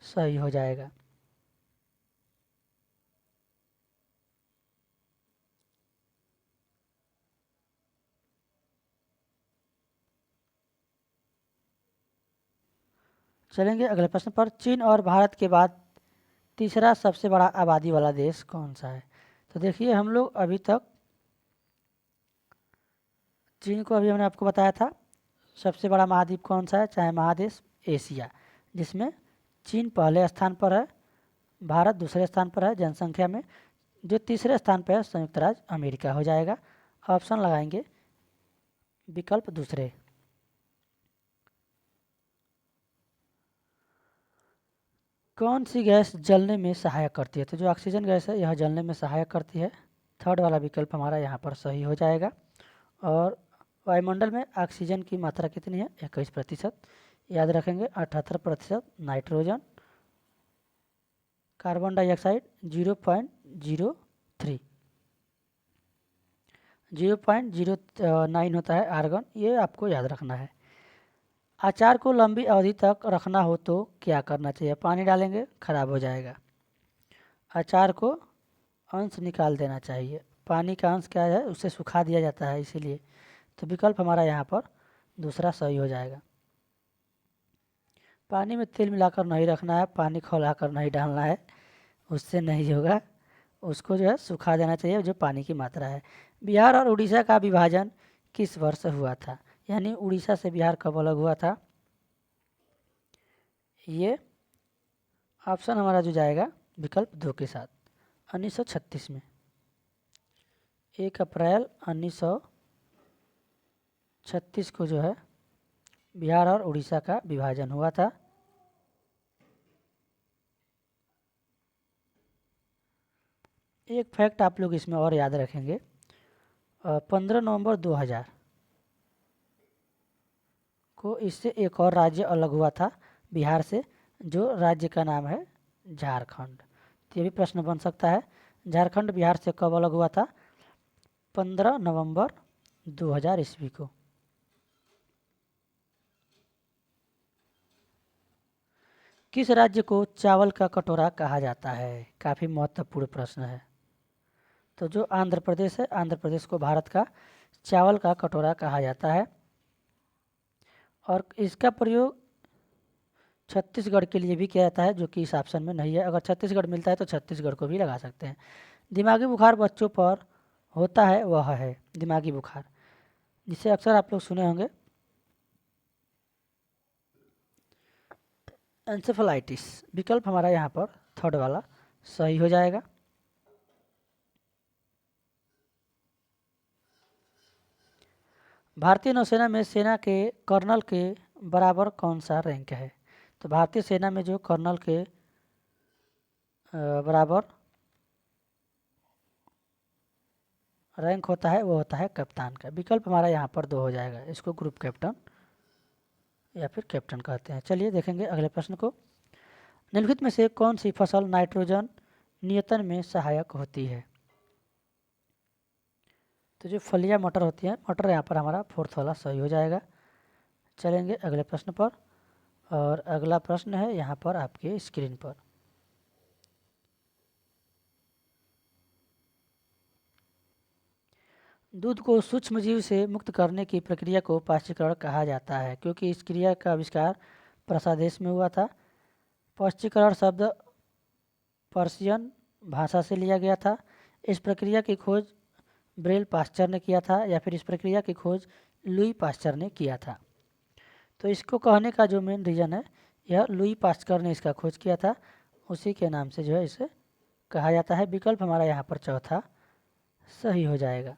सही हो जाएगा। चलेंगे अगले प्रश्न पर। चीन और भारत के बाद तीसरा सबसे बड़ा आबादी वाला देश कौन सा है? तो देखिए हम लोग अभी तक चीन को अभी हमने आपको बताया था। सबसे बड़ा महाद्वीप कौन सा है? चाहे महादेश एशिया, जिसमें चीन पहले स्थान पर है, भारत दूसरे स्थान पर है जनसंख्या में। जो तीसरे स्थान पर है संयुक्त राज्य अमेरिका हो जाएगा। ऑप्शन लगाएंगे विकल्प दूसरे। कौन सी गैस जलने में सहायक करती है? तो जो ऑक्सीजन गैस है यह जलने में सहायक करती है। थर्ड वाला विकल्प हमारा यहाँ पर सही हो जाएगा। और वायुमंडल में ऑक्सीजन की मात्रा कितनी है? 21%। याद रखेंगे 78% नाइट्रोजन, कार्बन डाइऑक्साइड 0.03, 0.09 होता है आर्गन। ये आपको याद रखना है। अचार को लंबी अवधि तक रखना हो तो क्या करना चाहिए? पानी डालेंगे, खराब हो जाएगा। अचार को अंश निकाल देना चाहिए। पानी का अंश क्या है? उसे सुखा दिया जाता है, इसीलिए। तो विकल्प हमारा यहाँ पर दूसरा सही हो जाएगा। पानी में तेल मिलाकर नहीं रखना है, पानी खौलाकर नहीं डालना है, उससे नहीं होगा। उसको जो है सुखा देना चाहिए, जो पानी की मात्रा है। बिहार और उड़ीसा का विभाजन किस वर्ष हुआ था? यानी उड़ीसा से बिहार कब अलग हुआ था? ये ऑप्शन हमारा जो जाएगा विकल्प 2 के साथ 1936 में। 1 अप्रैल 1936 को जो है बिहार और उड़ीसा का विभाजन हुआ था। एक फैक्ट आप लोग इसमें और याद रखेंगे। 15 नवंबर 2000 को इससे एक और राज्य अलग हुआ था बिहार से, जो राज्य का नाम है झारखंड। तो ये भी प्रश्न बन सकता है, झारखंड बिहार से कब अलग हुआ था? 15 नवंबर 2000 ईस्वी को। किस राज्य को चावल का कटोरा कहा जाता है? काफ़ी महत्वपूर्ण प्रश्न है। तो जो आंध्र प्रदेश है, आंध्र प्रदेश को भारत का चावल का कटोरा कहा जाता है। और इसका प्रयोग छत्तीसगढ़ के लिए भी किया जाता है, जो कि इस ऑप्शन में नहीं है। अगर छत्तीसगढ़ मिलता है तो छत्तीसगढ़ को भी लगा सकते हैं। दिमागी बुखार बच्चों पर होता है वह है दिमागी बुखार, जिसे अक्सर आप लोग सुने होंगे एंसेफेलाइटिस। विकल्प हमारा यहाँ पर थर्ड वाला सही हो जाएगा। भारतीय नौसेना में सेना के कर्नल के बराबर कौन सा रैंक है? तो भारतीय सेना में जो कर्नल के बराबर रैंक होता है वो होता है कप्तान का। विकल्प हमारा यहाँ पर 2 हो जाएगा। इसको ग्रुप कैप्टन या फिर कैप्टन कहते हैं। चलिए देखेंगे अगले प्रश्न को। निम्नलिखित में से कौन सी फसल नाइट्रोजन नियतन में सहायक होती है? तो जो फलियां मटर होती हैं, मटर यहाँ पर हमारा फोर्थ वाला सही हो जाएगा। चलेंगे अगले प्रश्न पर, और अगला प्रश्न है यहाँ पर आपके स्क्रीन पर। दूध को सूक्ष्मजीव से मुक्त करने की प्रक्रिया को पाश्चीकरण कहा जाता है, क्योंकि इस क्रिया का आविष्कार प्रसादेश में हुआ था। पाश्चीकरण शब्द पर्शियन भाषा से लिया गया था। इस प्रक्रिया की खोज ब्रेल पास्चर ने किया था, या फिर इस प्रक्रिया की खोज लुई पास्चर ने किया था। तो इसको कहने का जो मेन रीज़न है, यह लुई पास्चर ने इसका खोज किया था, उसी के नाम से जो है इसे कहा जाता है। विकल्प हमारा यहाँ पर चौथा सही हो जाएगा।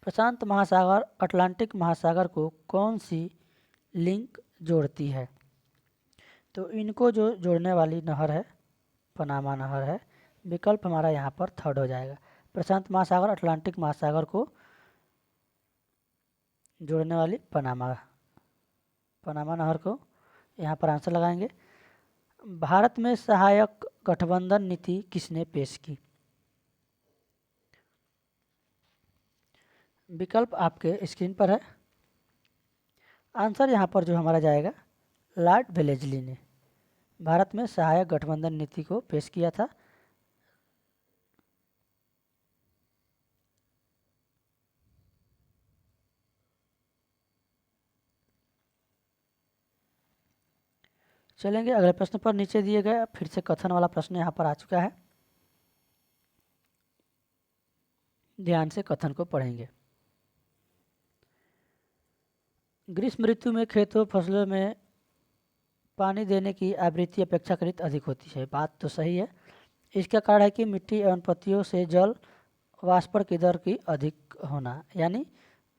प्रशांत महासागर अटलांटिक महासागर को कौन सी लिंक जोड़ती है? तो इनको जो जोड़ने वाली नहर है, पनामा नहर है। विकल्प हमारा यहाँ पर थर्ड हो जाएगा। प्रशांत महासागर अटलांटिक महासागर को जोड़ने वाली पनामा नहर को यहाँ पर आंसर लगाएंगे। भारत में सहायक गठबंधन नीति किसने पेश की? विकल्प आपके स्क्रीन पर है। आंसर यहाँ पर जो हमारा जाएगा, लॉर्ड वेलेस्ली ने भारत में सहायक गठबंधन नीति को पेश किया था। चलेंगे अगले प्रश्न पर। नीचे दिए गए फिर से कथन वाला प्रश्न यहाँ पर आ चुका है, ध्यान से कथन को पढ़ेंगे। ग्रीष्म ऋतु में खेतों फसलों में पानी देने की आवृत्ति अपेक्षाकृत अधिक होती है। बात तो सही है। इसका कारण है कि मिट्टी एवं पत्तियों से जल वाष्पन की दर की अधिक होना, यानी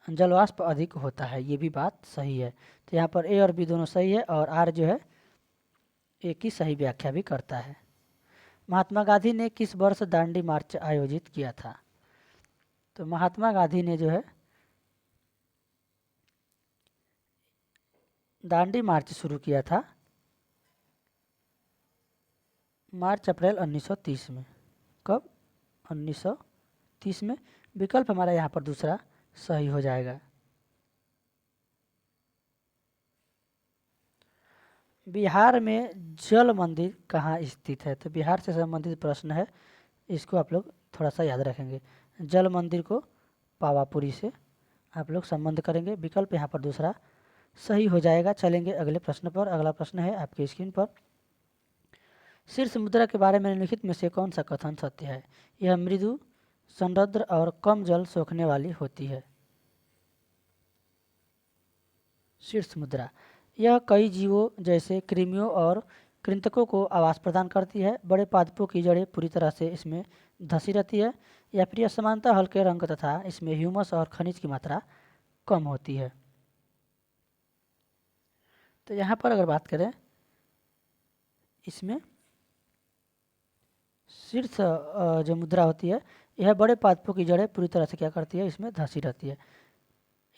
जल वाष्प अधिक होता है, ये भी बात सही है। तो यहाँ पर ए और बी दोनों सही है, और आर जो है ए की सही व्याख्या भी करता है। महात्मा गांधी ने किस वर्ष दांडी मार्च आयोजित किया था? तो महात्मा गांधी ने जो है दांडी मार्च शुरू किया था मार्च अप्रैल 1930 में। कब? 1930 में। विकल्प हमारा यहाँ पर दूसरा सही हो जाएगा। बिहार में जल मंदिर कहाँ स्थित है? तो बिहार से संबंधित प्रश्न है, इसको आप लोग थोड़ा सा याद रखेंगे। जल मंदिर को पावापुरी से आप लोग संबंध करेंगे। विकल्प यहाँ पर दूसरा सही हो जाएगा। चलेंगे अगले प्रश्न पर। अगला प्रश्न है आपकी स्क्रीन पर। शीर्ष मुद्रा के बारे में निम्नलिखित में से कौन सा कथन सत्य है? यह मृदु, समृद्ध और कम जल सोखने वाली होती है। शीर्ष मुद्रा यह कई जीवों जैसे कृमियों और कृंतकों को आवास प्रदान करती है। बड़े पादपों की जड़ें पूरी तरह से इसमें धसी रहती है, या फिर यह समानता हल्के रंग तथा इसमें ह्यूमस और खनिज की मात्रा कम होती है। तो यहाँ पर अगर बात करें, इसमें शीर्ष जो मुद्रा होती है, यह बड़े पादपों की जड़ें पूरी तरह से क्या करती है, इसमें धसी रहती है।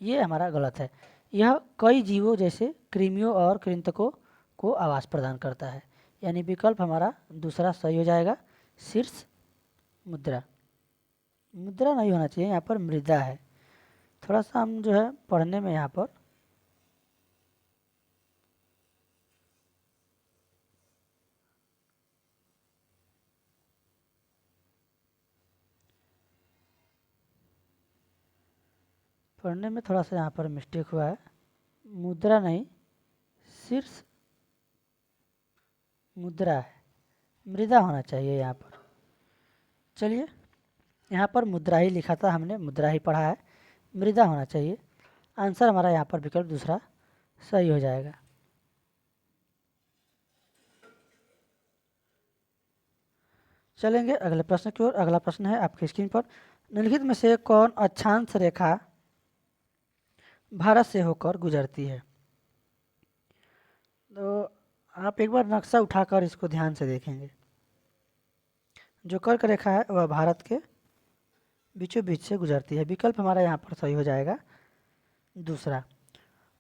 ये हमारा गलत है। यह कई जीवों जैसे कृमियों और कृंतकों को आवास प्रदान करता है, यानी विकल्प हमारा दूसरा सही हो जाएगा। शीर्ष मुद्रा नहीं होना चाहिए, यहाँ पर मृदा है। थोड़ा सा हम जो है पढ़ने में यहाँ पर थोड़ा सा यहाँ पर मिस्टेक हुआ है। मुद्रा नहीं, शीर्ष मुद्रा है, मृदा होना चाहिए यहाँ पर। चलिए, यहाँ पर मुद्रा ही लिखा था, हमने मुद्रा ही पढ़ा है, मृदा होना चाहिए। आंसर हमारा यहाँ पर विकल्प दूसरा सही हो जाएगा। चलेंगे अगले प्रश्न की ओर। अगला प्रश्न है आपकी स्क्रीन पर। निम्नलिखित में से कौन अक्षांश रेखा भारत से होकर गुजरती है? तो आप एक बार नक्शा उठाकर इसको ध्यान से देखेंगे। जो कर्क रेखा है वह भारत के बीचों बीच से गुजरती है। विकल्प हमारा यहाँ पर सही हो जाएगा दूसरा।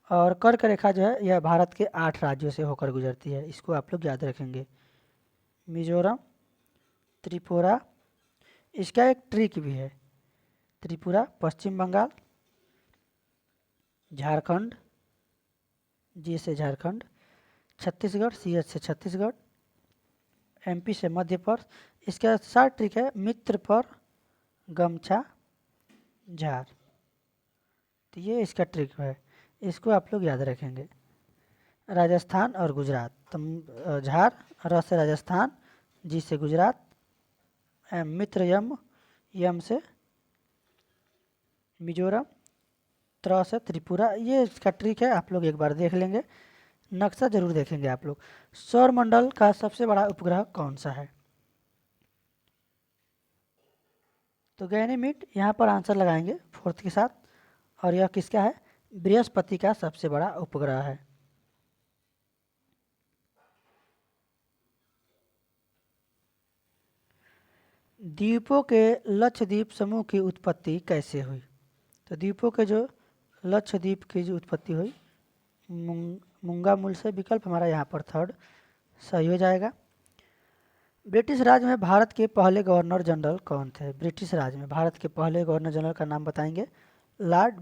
और कर्क रेखा जो है यह भारत के 8 राज्यों से होकर गुजरती है, इसको आप लोग याद रखेंगे। मिजोरम, त्रिपुरा। इसका एक ट्रिक भी है, त्रिपुरा, पश्चिम बंगाल, झारखंड, जी से झारखंड, छत्तीसगढ़, सी एच से छत्तीसगढ़, एमपी से मध्य प्रदेश। इसका 60 ट्रिक है। मित्र पर गमछा झार, तो ये इसका ट्रिक है, इसको आप लोग याद रखेंगे। राजस्थान और गुजरात, तो झार, र से राजस्थान, जी से गुजरात, मित्र यम, यम से मिजोरम, त्र से त्रिपुरा। ये इसका ट्रिक है, आप लोग एक बार देख लेंगे। नक्शा जरूर देखेंगे आप लोग। सौरमंडल का सबसे बड़ा उपग्रह कौन सा है? तो गैनीमीड, यहाँ पर आंसर लगाएंगे फोर्थ के साथ। और यह किसका है? बृहस्पति का सबसे बड़ा उपग्रह है। द्वीपों के लक्षद्वीप समूह की उत्पत्ति कैसे हुई? तो द्वीपों के जो लक्षद्वीप की जो उत्पत्ति हुई, मूंगा मूल से। विकल्प हमारा यहाँ पर थर्ड सही हो जाएगा। ब्रिटिश राज में भारत के पहले गवर्नर जनरल कौन थे? ब्रिटिश राज में भारत के पहले गवर्नर जनरल का नाम बताएंगे। लॉर्ड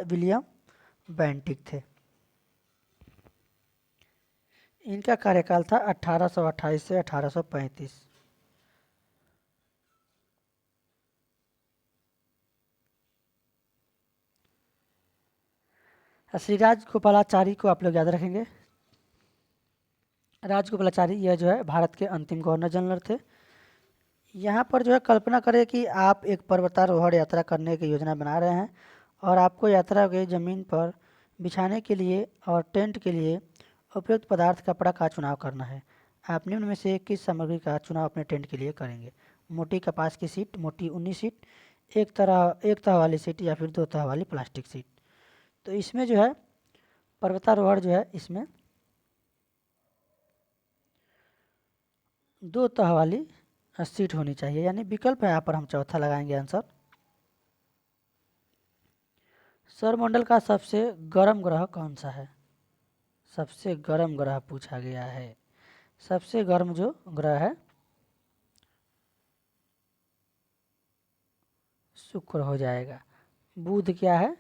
विलियम बेंटिक थे। इनका कार्यकाल था 1828 से 1835। श्री राजगोपालाचारी को आप लोग याद रखेंगे। राजगोपालाचारी यह जो है भारत के अंतिम गवर्नर जनरल थे। यहाँ पर जो है कल्पना करें कि आप एक पर्वतारोहण यात्रा करने की योजना बना रहे हैं और आपको यात्रा के ज़मीन पर बिछाने के लिए और टेंट के लिए उपयुक्त पदार्थ कपड़ा का चुनाव करना है। आप निम्न में से किस सामग्री का चुनाव अपने टेंट के लिए करेंगे? मोटी कपास की सीट, मोटी ऊनी सीट, एक तह वाली सीट या फिर दो तह वाली प्लास्टिक सीट। तो इसमें जो है पर्वतारोहण जो है इसमें दो तह वाली सीट होनी चाहिए, यानी विकल्प है यहाँ पर हम चौथा लगाएंगे आंसर। सौरमंडल का सबसे गर्म ग्रह कौन सा है? सबसे गर्म ग्रह पूछा गया है। सबसे गर्म जो ग्रह है शुक्र हो जाएगा। बुध क्या है?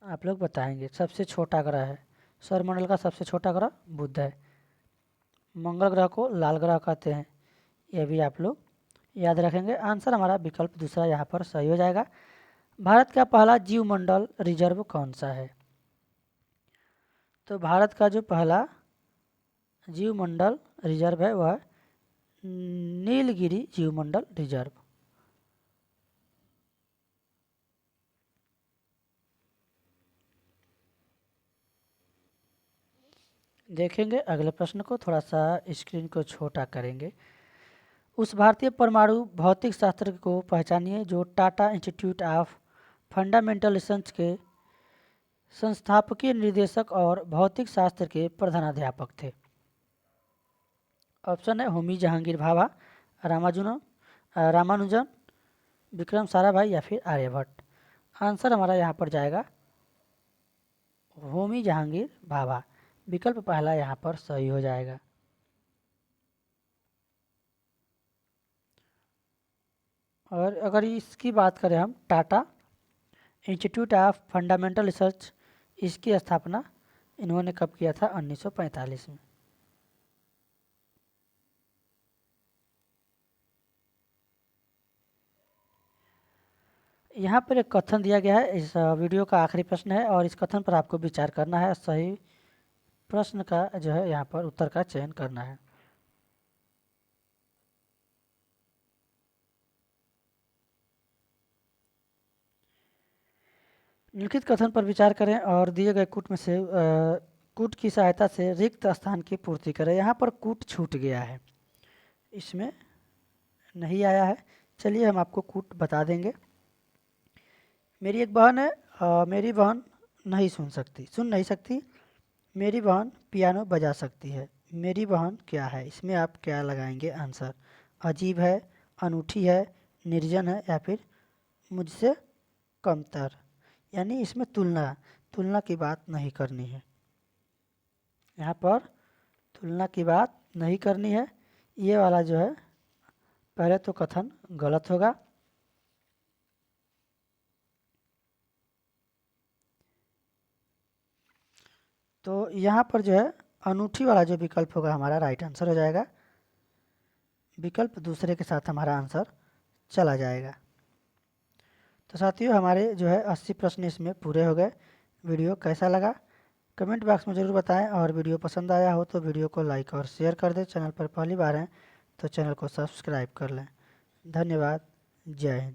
आप लोग बताएंगे। सबसे छोटा ग्रह है सौरमंडल का, सबसे छोटा ग्रह बुध है। मंगल ग्रह को लाल ग्रह कहते हैं, यह भी आप लोग याद रखेंगे। आंसर हमारा विकल्प दूसरा यहाँ पर सही हो जाएगा। भारत का पहला जीवमंडल रिजर्व कौन सा है? तो भारत का जो पहला जीवमंडल रिजर्व है वह नीलगिरी जीवमंडल रिजर्व। देखेंगे अगले प्रश्न को, थोड़ा सा स्क्रीन को छोटा करेंगे। उस भारतीय परमाणु भौतिक शास्त्र को पहचानिए जो Tata institute of fundamental research के संस्थापकीय निदेशक और भौतिक शास्त्र के प्रधानाध्यापक थे। ऑप्शन है होमी जहांगीर भाभा, रामानुजन, विक्रम साराभाई या फिर आर्यभट्ट। आंसर हमारा यहाँ पर जाएगा होमी जहांगीर भाभा। विकल्प पहला यहाँ पर सही हो जाएगा। और अगर इसकी बात करें हम, Tata institute of fundamental research, इसकी स्थापना इन्होंने कब किया था? 1945 में। यहाँ पर एक कथन दिया गया है, इस वीडियो का आखिरी प्रश्न है और इस कथन पर आपको विचार करना है। सही प्रश्न का जो है यहाँ पर उत्तर का चयन करना है। लिखित कथन पर विचार करें और दिए गए कूट में से कूट की सहायता से रिक्त स्थान की पूर्ति करें। यहाँ पर कूट छूट गया है, इसमें नहीं आया है। चलिए हम आपको कूट बता देंगे। मेरी एक बहन है, मेरी बहन नहीं सुन नहीं सकती। मेरी बहन पियानो बजा सकती है। मेरी बहन क्या है? इसमें आप क्या लगाएंगे आंसर? अजीब है, अनूठी है, निर्जन है या फिर मुझसे कमतर। यानी इसमें तुलना की बात नहीं करनी है। यहाँ पर तुलना की बात नहीं करनी है। ये वाला जो है पहले तो कथन गलत होगा। तो यहाँ पर जो है अनूठी वाला जो विकल्प होगा हमारा राइट आंसर हो जाएगा। विकल्प दूसरे के साथ हमारा आंसर चला जाएगा। तो साथियों हमारे जो है 80 प्रश्न इसमें पूरे हो गए। वीडियो कैसा लगा कमेंट बॉक्स में ज़रूर बताएं, और वीडियो पसंद आया हो तो वीडियो को लाइक और शेयर कर दें। चैनल पर पहली बार हैं तो चैनल को सब्सक्राइब कर लें। धन्यवाद। जय हिंद।